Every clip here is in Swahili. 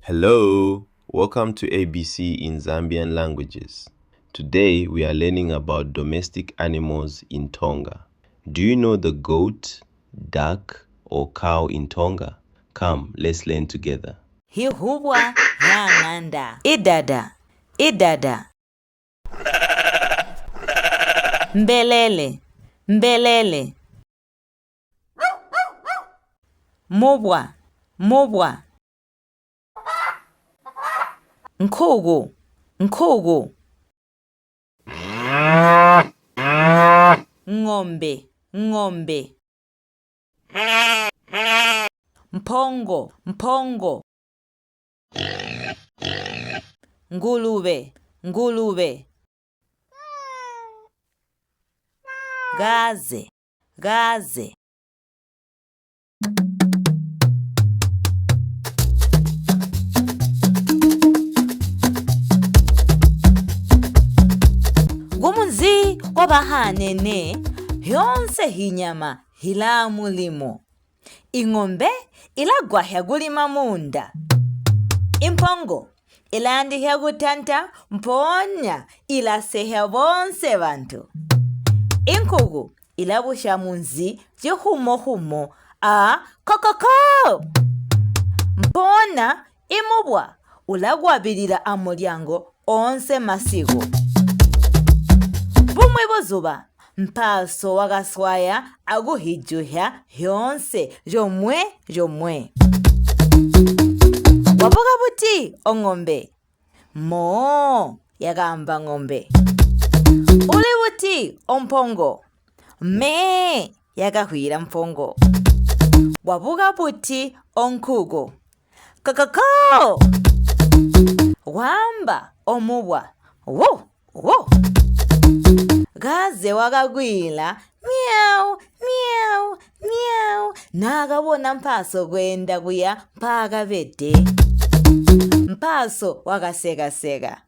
Hello, welcome to ABC in Zambian languages. Today we are learning about domestic animals in Tonga. Do you know the goat, duck, or cow in Tonga? Come, let's learn together. Hihubwa yang'anda. Idada. Mbelele. Mubwa. Nkhugu. Ng'ombe. Mphongo. Ngulube. Gaze. Gumunzi kwabahanene hyonse hinyama hila mulimo. Ing'ombe ilagwahya gulima munda. Imphongo ilandihya gutanta mponya ilasehya bonse bantu. Inkhugu ilabusha munzi jihumo kokoko. Mpona imubwa ulagwabilira amulyango onse masigo. Bumwe buzuba mpaso wagaswaya aguhijuhya hyonse jomwe. Wabuga buti ong'ombe. Mo yagamba ng'ombe. Uli buti omphongo. Me yagahwira mphongo. Wabuga buti onkhugu. Kokoko. Wamba omubwa. Wo. Gaze wagagwila. Miau. Nagabona mpaso gwenda guya mpaga bete. Mpaso wagasega.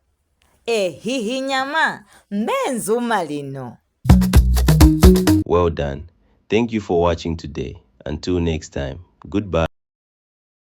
Hihi nyama mbenzuma lino. Well done. Thank you for watching today. Until next time. Goodbye.